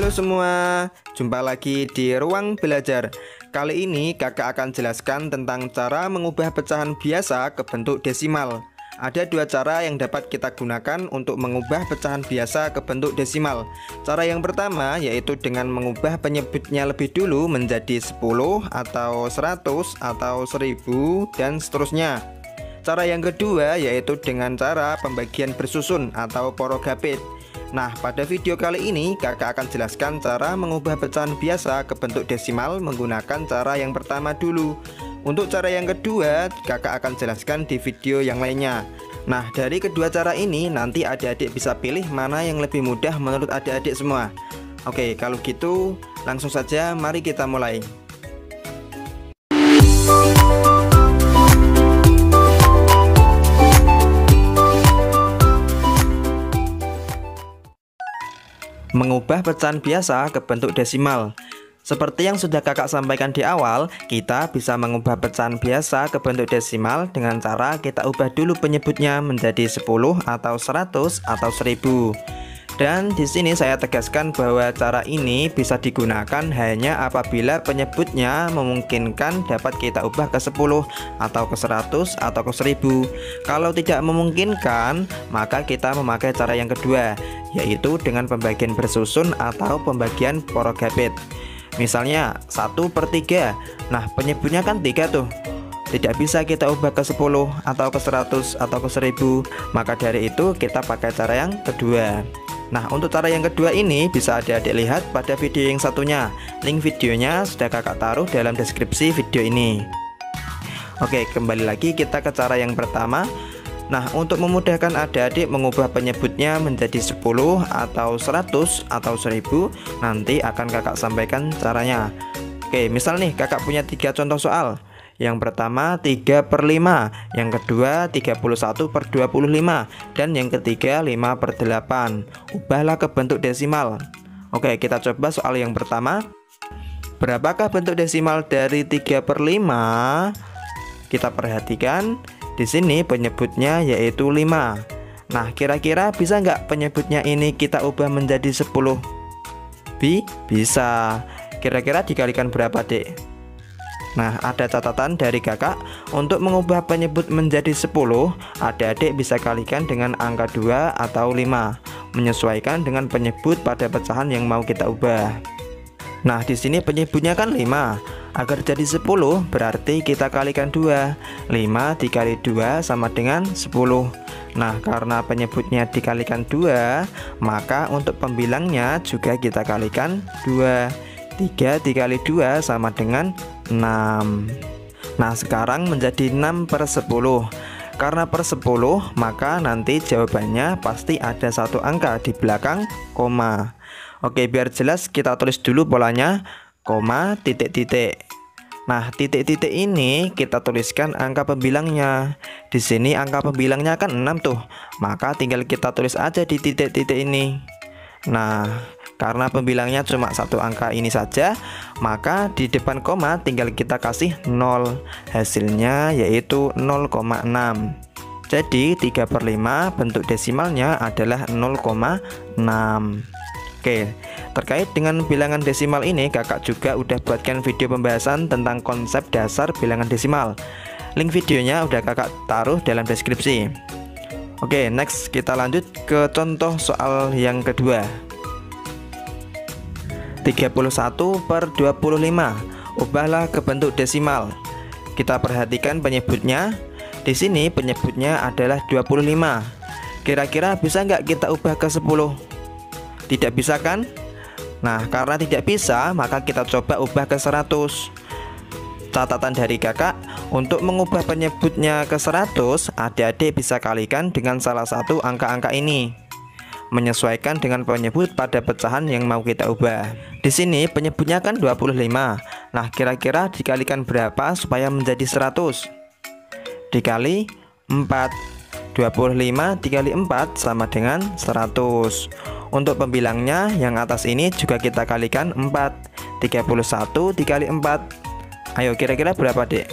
Halo semua, jumpa lagi di Ruang Belajar. Kali ini kakak akan jelaskan tentang cara mengubah pecahan biasa ke bentuk desimal. Ada dua cara yang dapat kita gunakan untuk mengubah pecahan biasa ke bentuk desimal. Cara yang pertama yaitu dengan mengubah penyebutnya lebih dulu menjadi 10 atau 100 atau 1000 dan seterusnya. Cara yang kedua yaitu dengan cara pembagian bersusun atau porogapit. Nah, pada video kali ini kakak akan jelaskan cara mengubah pecahan biasa ke bentuk desimal menggunakan cara yang pertama dulu. Untuk cara yang kedua kakak akan jelaskan di video yang lainnya. Nah, dari kedua cara ini nanti adik-adik bisa pilih mana yang lebih mudah menurut adik-adik semua. Oke, kalau gitu langsung saja mari kita mulai. Mengubah pecahan biasa ke bentuk desimal. Seperti yang sudah kakak sampaikan di awal, kita bisa mengubah pecahan biasa ke bentuk desimal dengan cara kita ubah dulu penyebutnya menjadi 10 atau 100 atau 1000. Dan di sini saya tegaskan bahwa cara ini bisa digunakan hanya apabila penyebutnya memungkinkan dapat kita ubah ke 10 atau ke 100 atau ke 1000. Kalau tidak memungkinkan, maka kita memakai cara yang kedua, yaitu dengan pembagian bersusun atau pembagian porogapit. Misalnya 1/3. Nah, penyebutnya kan 3 tuh. Tidak bisa kita ubah ke 10 atau ke 100 atau ke 1000. Maka dari itu kita pakai cara yang kedua. Nah, untuk cara yang kedua ini bisa adik-adik lihat pada video yang satunya. Link videonya sudah kakak taruh dalam deskripsi video ini. Oke, kembali lagi kita ke cara yang pertama. Nah, untuk memudahkan adik-adik mengubah penyebutnya menjadi 10 atau 100 atau 1000, nanti akan kakak sampaikan caranya. Oke, misal nih kakak punya 3 contoh soal. Yang pertama 3/5, yang kedua 31/25, dan yang ketiga 5/8. Ubahlah ke bentuk desimal. Oke, kita coba soal yang pertama. Berapakah bentuk desimal dari 3/5? Kita perhatikan di sini penyebutnya yaitu 5. Nah, kira-kira bisa nggak penyebutnya ini kita ubah menjadi 10? Bisa. Kira-kira dikalikan berapa, Dek? Nah, ada catatan dari kakak. Untuk mengubah penyebut menjadi 10, adik-adik bisa kalikan dengan angka 2 atau 5, menyesuaikan dengan penyebut pada pecahan yang mau kita ubah. Nah, di sini penyebutnya kan 5. Agar jadi 10 berarti kita kalikan 2. 5 dikali 2 sama dengan 10. Nah, karena penyebutnya dikalikan 2, maka untuk pembilangnya juga kita kalikan 2. 3 dikali 2 sama dengan 6. Nah, sekarang menjadi 6/10. Karena per 10, maka nanti jawabannya pasti ada satu angka di belakang koma. Oke, biar jelas kita tulis dulu polanya, koma, titik-titik. Nah, titik-titik ini kita tuliskan angka pembilangnya. Di sini angka pembilangnya kan 6 tuh. Maka tinggal kita tulis aja di titik-titik ini. Nah, karena pembilangnya cuma satu angka ini saja, maka di depan koma tinggal kita kasih 0. Hasilnya yaitu 0,6. Jadi 3/5 bentuk desimalnya adalah 0,6. Oke, terkait dengan bilangan desimal ini kakak juga udah buatkan video pembahasan tentang konsep dasar bilangan desimal. Link videonya udah kakak taruh dalam deskripsi. Oke, next kita lanjut ke contoh soal yang kedua. 31/25. Ubahlah ke bentuk desimal. Kita perhatikan penyebutnya. Di sini penyebutnya adalah 25. Kira-kira bisa nggak kita ubah ke 10? Tidak bisa kan? Nah, karena tidak bisa, maka kita coba ubah ke 100. Catatan dari kakak, untuk mengubah penyebutnya ke 100, adik-adik bisa kalikan dengan salah satu angka-angka ini, menyesuaikan dengan penyebut pada pecahan yang mau kita ubah. Di sini penyebutnya kan 25. Nah, kira-kira dikalikan berapa supaya menjadi 100? Dikali 4. 25 dikali 4 sama dengan 100. Untuk pembilangnya yang atas ini juga kita kalikan 4. 31 dikali 4. Ayo, kira-kira berapa, Dek?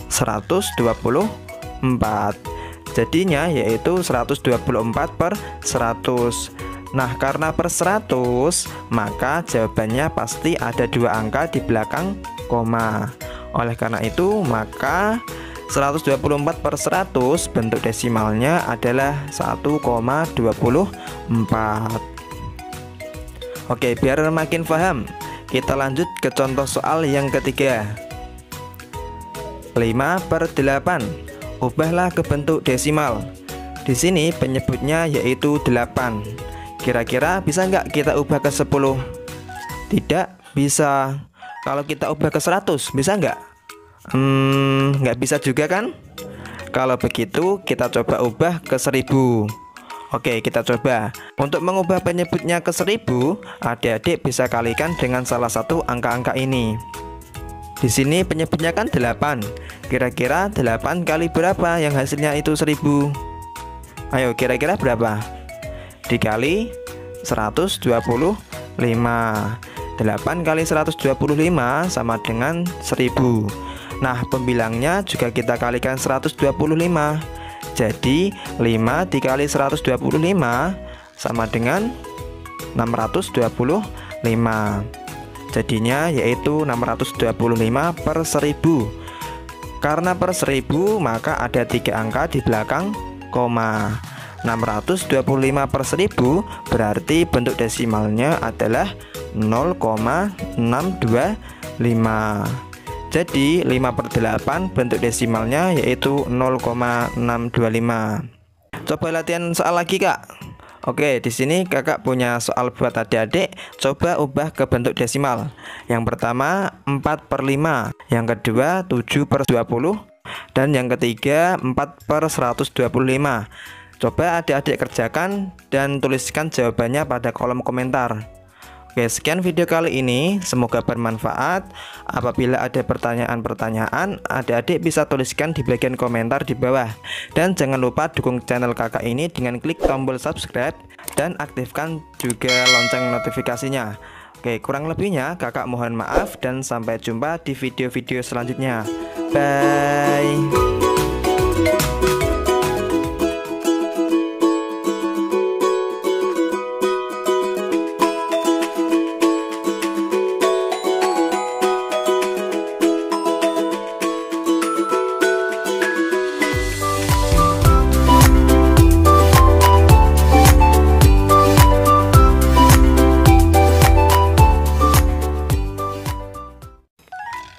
124. Jadinya yaitu 124/100. Nah, karena per 100, maka jawabannya pasti ada 2 angka di belakang koma. Oleh karena itu, maka 124 per 100 bentuk desimalnya adalah 1,24. Oke, biar makin paham, kita lanjut ke contoh soal yang ketiga. 5 per 8. Ubahlah ke bentuk desimal. Di sini penyebutnya yaitu 8. Kira-kira bisa nggak kita ubah ke 10? Tidak bisa. Kalau kita ubah ke 100, bisa nggak? Nggak bisa juga kan? Kalau begitu, kita coba ubah ke 1000. Oke, kita coba. Untuk mengubah penyebutnya ke 1000, adik-adik bisa kalikan dengan salah satu angka-angka ini. Di sini penyebutnya kan 8. Kira-kira 8 kali berapa yang hasilnya itu 1000? Ayo, kira-kira berapa? Dikali 125. 8 kali 125 sama dengan 1000. Nah, pembilangnya juga kita kalikan 125. Jadi 5 dikali 125 sama dengan 625. Jadinya yaitu 625 per 1000. Karena per 1000, maka ada 3 angka di belakang koma. 625 per 1000 berarti bentuk desimalnya adalah 0,625. Jadi 5 per 8 bentuk desimalnya yaitu 0,625. Coba latihan soal lagi, Kak. Oke, di sini kakak punya soal buat adik-adik. Coba ubah ke bentuk desimal. Yang pertama 4 per 5, yang kedua 7 per 20, dan yang ketiga 4 per 125. Coba adik-adik kerjakan dan tuliskan jawabannya pada kolom komentar. Oke, sekian video kali ini, semoga bermanfaat. Apabila ada pertanyaan-pertanyaan, adik-adik bisa tuliskan di bagian komentar di bawah. Dan jangan lupa dukung channel kakak ini dengan klik tombol subscribe dan aktifkan juga lonceng notifikasinya. Oke, kurang lebihnya kakak mohon maaf dan sampai jumpa di video-video selanjutnya. Bye.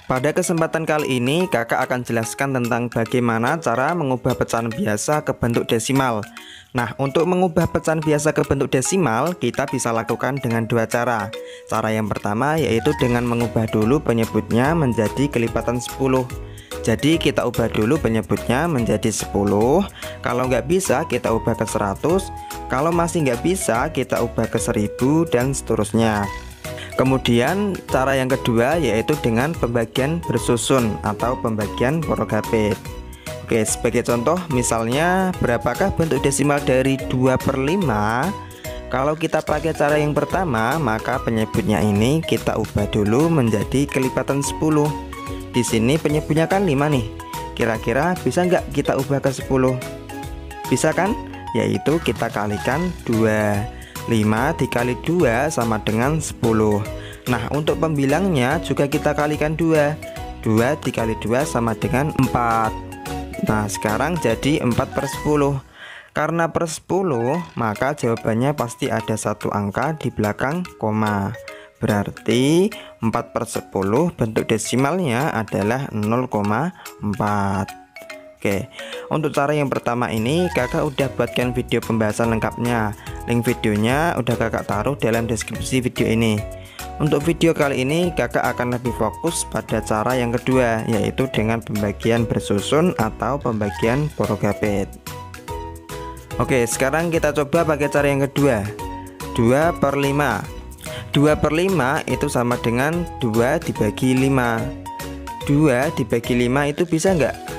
Pada kesempatan kali ini, kakak akan jelaskan tentang bagaimana cara mengubah pecahan biasa ke bentuk desimal. Nah, untuk mengubah pecahan biasa ke bentuk desimal, kita bisa lakukan dengan 2 cara. Cara yang pertama yaitu dengan mengubah dulu penyebutnya menjadi kelipatan 10. Jadi kita ubah dulu penyebutnya menjadi 10. Kalau nggak bisa, kita ubah ke 100. Kalau masih nggak bisa, kita ubah ke 1000 dan seterusnya. Kemudian cara yang kedua yaitu dengan pembagian bersusun atau pembagian porogapit. Oke, sebagai contoh misalnya berapakah bentuk desimal dari 2 per 5? Kalau kita pakai cara yang pertama, maka penyebutnya ini kita ubah dulu menjadi kelipatan 10. Di sini penyebutnya kan 5 nih. Kira-kira bisa nggak kita ubah ke 10? Bisa kan? Yaitu kita kalikan 2. 5 dikali 2 sama dengan 10. Nah, untuk pembilangnya juga kita kalikan 2. 2 dikali 2 sama dengan 4. Nah, sekarang jadi 4 per 10. Karena per 10, maka jawabannya pasti ada 1 angka di belakang koma. Berarti 4 per 10 bentuk desimalnya adalah 0,4. Oke, untuk cara yang pertama ini kakak udah buatkan video pembahasan lengkapnya. Link videonya udah kakak taruh dalam deskripsi video ini. Untuk video kali ini kakak akan lebih fokus pada cara yang kedua, yaitu dengan pembagian bersusun atau pembagian porogapit. Oke, sekarang kita coba pakai cara yang kedua. 2 per 5. 2 per 5 itu sama dengan 2 dibagi 5. 2 dibagi 5 itu bisa nggak?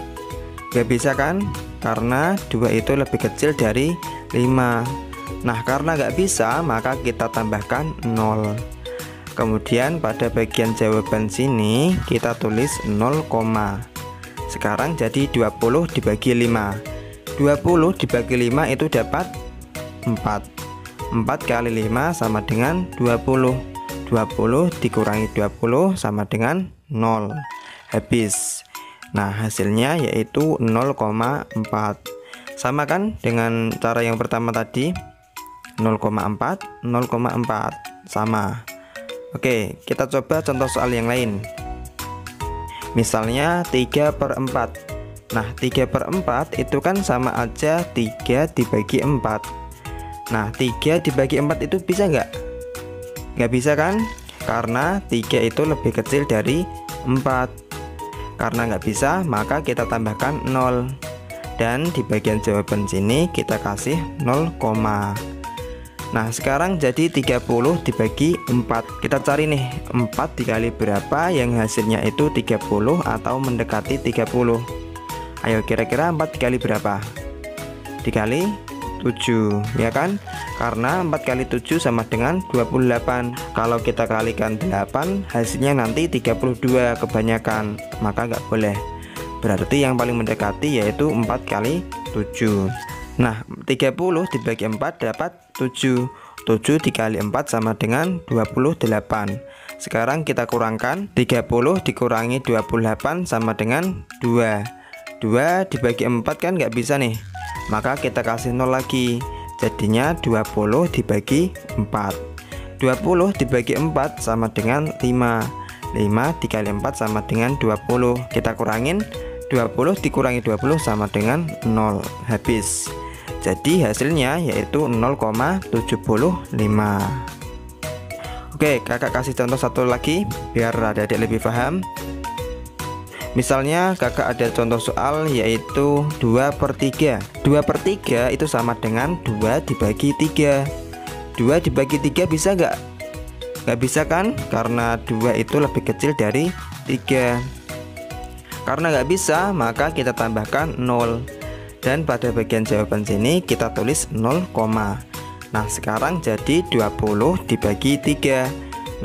Gak bisa kan? Karena 2 itu lebih kecil dari 5. Nah, karena gak bisa, maka kita tambahkan 0. Kemudian pada bagian jawaban sini kita tulis 0, sekarang jadi 20 dibagi 5. 20 dibagi 5 itu dapat 4. 4 kali 5 sama dengan 20. 20 dikurangi 20 sama dengan 0. Habis. Nah, hasilnya yaitu 0,4. Sama kan dengan cara yang pertama tadi. 0,4, 0,4 sama. Oke, kita coba contoh soal yang lain. Misalnya 3/4. Nah, 3/4 itu kan sama aja 3 dibagi 4. Nah, 3 dibagi 4 itu bisa nggak? Nggak bisa kan? Karena 3 itu lebih kecil dari 4. Karena nggak bisa, maka kita tambahkan 0. Dan di bagian jawaban sini kita kasih 0, nah sekarang jadi 30 dibagi 4. Kita cari nih 4 dikali berapa yang hasilnya itu 30 atau mendekati 30. Ayo kira-kira 4 dikali berapa? Dikali 7 ya kan? Karena 4 kali 7 sama dengan 28. Kalau kita kalikan 8 hasilnya nanti 32 kebanyakan. Maka nggak boleh. Berarti yang paling mendekati yaitu 4 kali 7. Nah, 30 dibagi 4 dapat 7. 7 dikali 4 sama dengan 28. Sekarang kita kurangkan. 30 dikurangi 28 sama dengan 2. 2 dibagi 4 kan nggak bisa nih. Maka kita kasih 0 lagi. Jadinya 20 dibagi 4. 20 dibagi 4 sama dengan 5. 5 dikali 4 sama dengan 20. Kita kurangin. 20 dikurangi 20 sama dengan 0. Habis. Jadi hasilnya yaitu 0,75. Oke, kakak kasih contoh satu lagi biar adik-adik lebih paham. Misalnya kakak ada contoh soal yaitu 2/3. 2/3 itu sama dengan 2 dibagi 3. 2 dibagi 3 bisa nggak? Nggak bisa kan? Karena 2 itu lebih kecil dari 3. Karena nggak bisa, maka kita tambahkan 0. Dan pada bagian jawaban sini kita tulis 0, nah sekarang jadi 20 dibagi 3.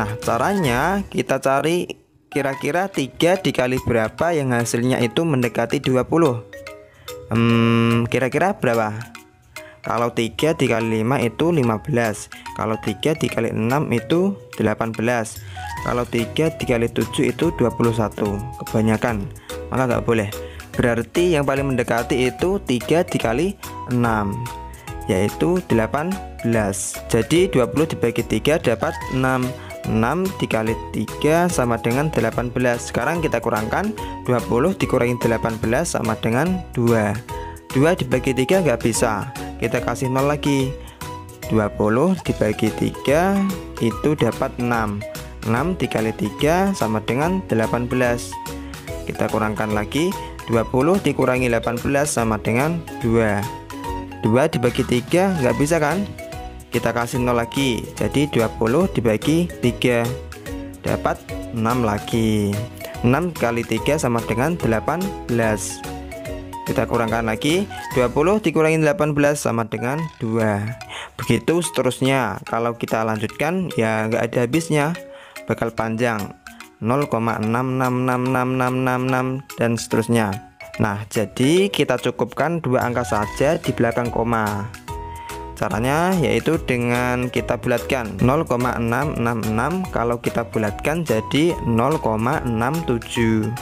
Nah caranya kita cari kira-kira 3 dikali berapa yang hasilnya itu mendekati 20. Kira-kira berapa? Kalau 3 dikali 5 itu 15. Kalau 3 dikali 6 itu 18. Kalau 3 dikali 7 itu 21. Kebanyakan, maka nggak boleh. Berarti yang paling mendekati itu 3 dikali 6 yaitu 18. Jadi 20 dibagi 3 dapat 6. 6 dikali 3 sama dengan 18. Sekarang kita kurangkan. 20 dikurangi 18 sama dengan 2. 2 dibagi 3 nggak bisa. Kita kasih 0 lagi. 20 dibagi 3 itu dapat 6. 6 dikali 3 sama dengan 18. Kita kurangkan lagi. 20 dikurangi 18 sama dengan 2. 2 dibagi 3 nggak bisa kan? Kita kasih 0 lagi. Jadi 20 dibagi 3 dapat 6 lagi. 6 kali 3 sama dengan 18. Kita kurangkan lagi. 20 dikurangi 18 sama dengan 2. Begitu seterusnya. Kalau kita lanjutkan ya nggak ada habisnya, bakal panjang. 0,6666666 dan seterusnya. Nah, jadi kita cukupkan 2 angka saja di belakang koma. Caranya yaitu dengan kita bulatkan. 0,666 kalau kita bulatkan jadi 0,67.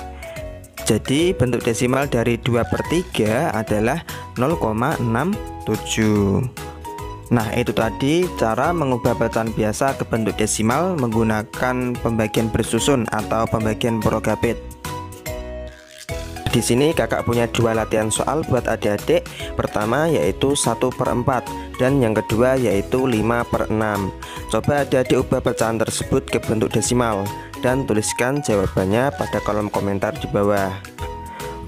Jadi bentuk desimal dari 2/3 adalah 0,67. Nah, itu tadi cara mengubah bacaan biasa ke bentuk desimal menggunakan pembagian bersusun atau pembagian Prokabit. Di sini kakak punya 2 latihan soal buat adik-adik. Pertama yaitu 1/4 dan yang kedua yaitu 5/6. Coba adik-adik ubah pecahan tersebut ke bentuk desimal dan tuliskan jawabannya pada kolom komentar di bawah.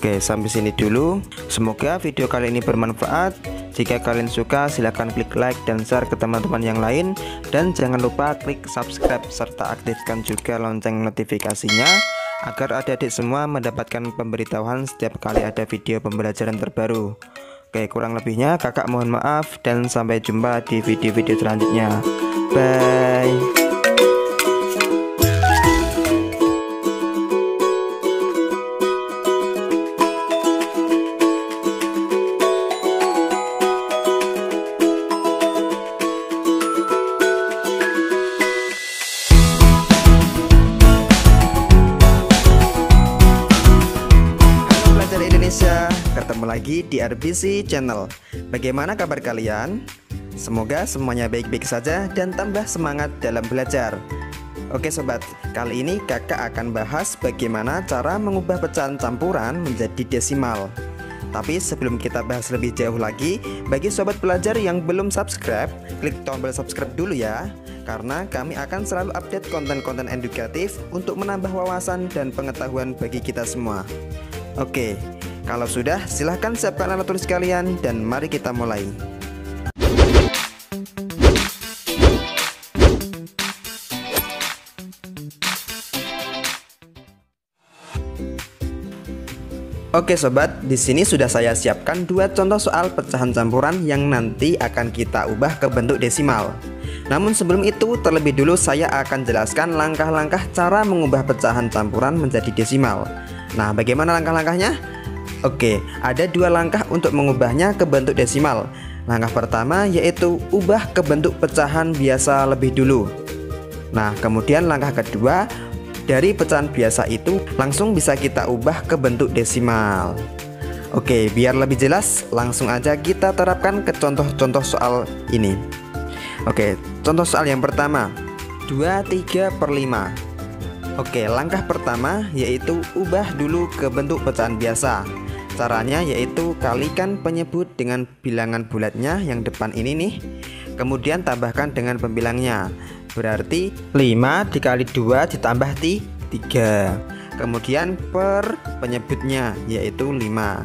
Oke, sampai sini dulu. Semoga video kali ini bermanfaat. Jika kalian suka, silahkan klik like dan share ke teman-teman yang lain. Dan jangan lupa klik subscribe serta aktifkan juga lonceng notifikasinya agar adik-adik semua mendapatkan pemberitahuan setiap kali ada video pembelajaran terbaru. Oke, kurang lebihnya kakak mohon maaf dan sampai jumpa di video-video selanjutnya. Bye. lagi di RBC Channel. Bagaimana kabar kalian? Semoga semuanya baik-baik saja dan tambah semangat dalam belajar. Oke sobat, kali ini kakak akan bahas bagaimana cara mengubah pecahan campuran menjadi desimal. Tapi sebelum kita bahas lebih jauh lagi, bagi sobat pelajar yang belum subscribe, klik tombol subscribe dulu ya. Karena kami akan selalu update konten-konten edukatif untuk menambah wawasan dan pengetahuan bagi kita semua. Oke, kalau sudah silahkan siapkan alat tulis kalian dan mari kita mulai. Oke sobat, di sini sudah saya siapkan dua contoh soal pecahan campuran yang nanti akan kita ubah ke bentuk desimal. Namun sebelum itu, terlebih dulu saya akan jelaskan langkah-langkah cara mengubah pecahan campuran menjadi desimal. Nah, bagaimana langkah-langkahnya? Oke, ada dua langkah untuk mengubahnya ke bentuk desimal. Langkah pertama yaitu ubah ke bentuk pecahan biasa lebih dulu. Nah, kemudian langkah kedua, dari pecahan biasa itu langsung bisa kita ubah ke bentuk desimal. Oke, biar lebih jelas, langsung aja kita terapkan ke contoh-contoh soal ini. Oke, contoh soal yang pertama 23/5. Oke, langkah pertama yaitu ubah dulu ke bentuk pecahan biasa. Caranya yaitu kalikan penyebut dengan bilangan bulatnya yang depan ini nih. Kemudian tambahkan dengan pembilangnya. Berarti 5 dikali 2 ditambah 3. Kemudian per penyebutnya yaitu 5.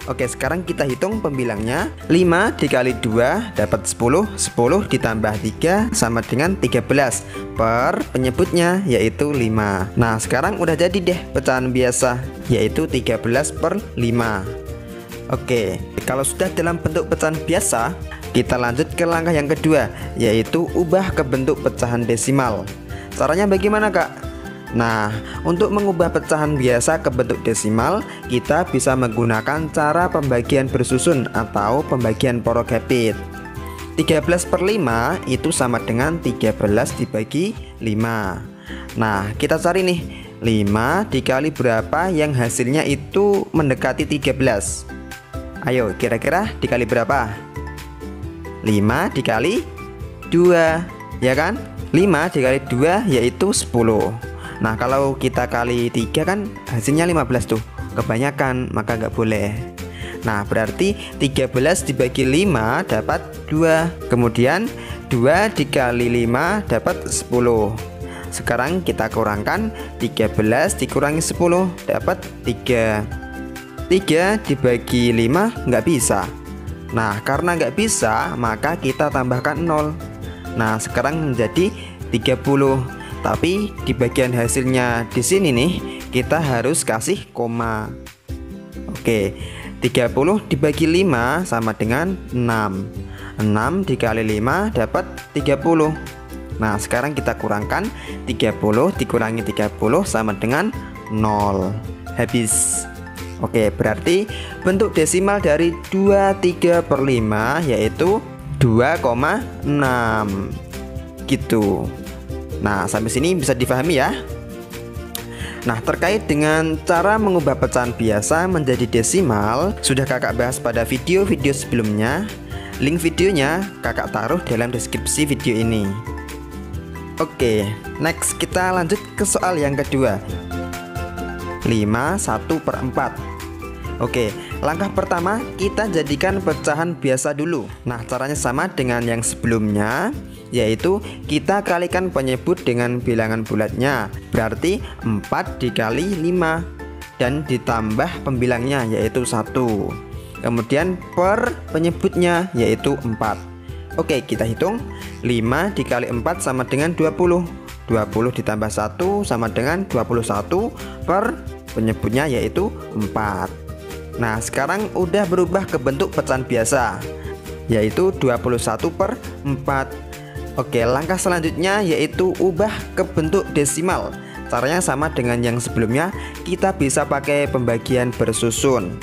Oke, sekarang kita hitung pembilangnya. 5 dikali 2 dapat 10. 10 ditambah 3 sama dengan 13. Per penyebutnya yaitu 5. Nah, sekarang udah jadi deh pecahan biasa, yaitu 13/5. Oke, kalau sudah dalam bentuk pecahan biasa, kita lanjut ke langkah yang kedua, yaitu ubah ke bentuk pecahan desimal. Caranya bagaimana kak? Nah, untuk mengubah pecahan biasa ke bentuk desimal, kita bisa menggunakan cara pembagian bersusun atau pembagian porogapit. 13/5 itu sama dengan 13 dibagi 5. Nah, kita cari nih, 5 dikali berapa yang hasilnya itu mendekati 13. Ayo, kira-kira dikali berapa? 5 dikali 2, ya kan? 5 dikali 2 yaitu 10. Nah, kalau kita kali 3 kan hasilnya 15 tuh. Kebanyakan, maka nggak boleh. Nah, berarti 13 dibagi 5 dapat 2. Kemudian 2 dikali 5 dapat 10. Sekarang kita kurangkan, 13 dikurangi 10 dapat 3. 3 dibagi 5 nggak bisa. Nah, karena nggak bisa, maka kita tambahkan 0. Nah, sekarang menjadi 30. Tapi di bagian hasilnya di sini nih, kita harus kasih koma. Oke, 30 dibagi 5 sama dengan 6. 6 dikali 5 dapat 30. Nah, sekarang kita kurangkan, 30 dikurangi 30 sama dengan 0. Habis. Oke, berarti bentuk desimal dari 23/5 yaitu 2,6. Gitu. Nah, sampai sini bisa difahami ya. Nah, terkait dengan cara mengubah pecahan biasa menjadi desimal, sudah kakak bahas pada video-video sebelumnya. Link videonya kakak taruh dalam deskripsi video ini. Oke, next kita lanjut ke soal yang kedua. 5/1/4. Oke, langkah pertama kita jadikan pecahan biasa dulu. Nah, caranya sama dengan yang sebelumnya, yaitu kita kalikan penyebut dengan bilangan bulatnya. Berarti 4 dikali 5 dan ditambah pembilangnya yaitu 1. Kemudian per penyebutnya yaitu 4. Oke, kita hitung. 5 dikali 4 sama dengan 20. 20 ditambah 1 sama dengan 21 per penyebutnya yaitu 4. Nah, sekarang udah berubah ke bentuk pecahan biasa, yaitu 21/4. Oke, langkah selanjutnya yaitu ubah ke bentuk desimal. Caranya sama dengan yang sebelumnya, kita bisa pakai pembagian bersusun.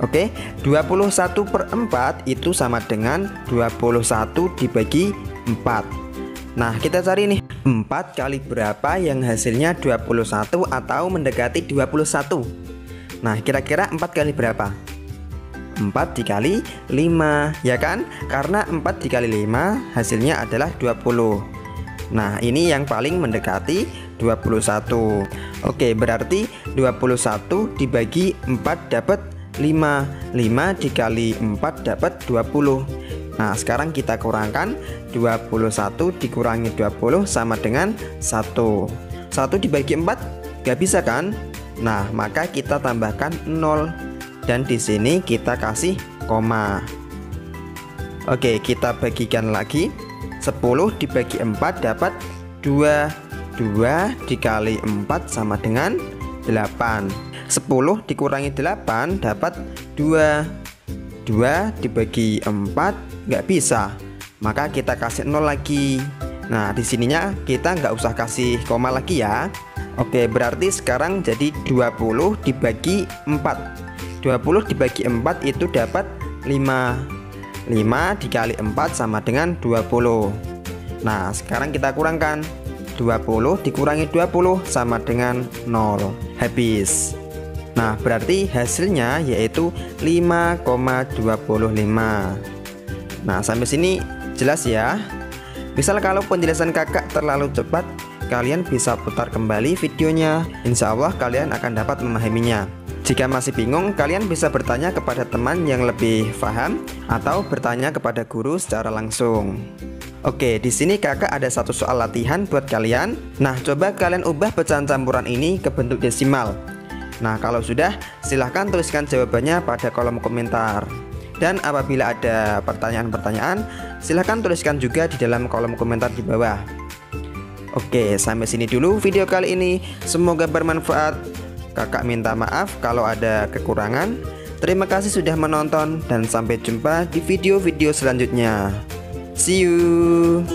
Oke, 21/4 itu sama dengan 21 dibagi 4. Nah, kita cari nih, 4 kali berapa yang hasilnya 21 atau mendekati 21. Nah, kira-kira 4 kali berapa? 4 dikali 5, ya kan? Karena 4 dikali 5 hasilnya adalah 20. Nah, ini yang paling mendekati 21. Oke, berarti 21 dibagi 4 dapat 5. 5 dikali 4 dapat 20. Nah, sekarang kita kurangkan. 21 dikurangi 20 sama dengan 1. 1 dibagi 4 gak bisa kan? Nah, maka kita tambahkan 0. Dan di sini kita kasih koma. Oke, kita bagikan lagi. 10 dibagi 4 dapat 2. 2 dikali 4 sama dengan 8. 10 dikurangi 8 dapat 2. 2 dibagi 4 nggak bisa, maka kita kasih 0 lagi. Nah, di sininya kita nggak usah kasih koma lagi ya. Oke, berarti sekarang jadi 20 dibagi 4. 20 dibagi 4 itu dapat 5. 5 dikali 4 sama dengan 20. Nah, sekarang kita kurangkan. 20 dikurangi 20 sama dengan 0. Habis. Nah, berarti hasilnya yaitu 5,25. Nah, sampai sini jelas ya. Misal kalau penjelasan kakak terlalu cepat, kalian bisa putar kembali videonya. Insya Allah kalian akan dapat memahaminya. Jika masih bingung, kalian bisa bertanya kepada teman yang lebih paham atau bertanya kepada guru secara langsung. Oke, di sini kakak ada satu soal latihan buat kalian. Nah, coba kalian ubah pecahan campuran ini ke bentuk desimal. Nah, kalau sudah, silahkan tuliskan jawabannya pada kolom komentar. Dan apabila ada pertanyaan-pertanyaan, silahkan tuliskan juga di dalam kolom komentar di bawah. Oke, sampai sini dulu video kali ini. Semoga bermanfaat. Kakak minta maaf kalau ada kekurangan. Terima kasih sudah menonton dan sampai jumpa di video-video selanjutnya. See you.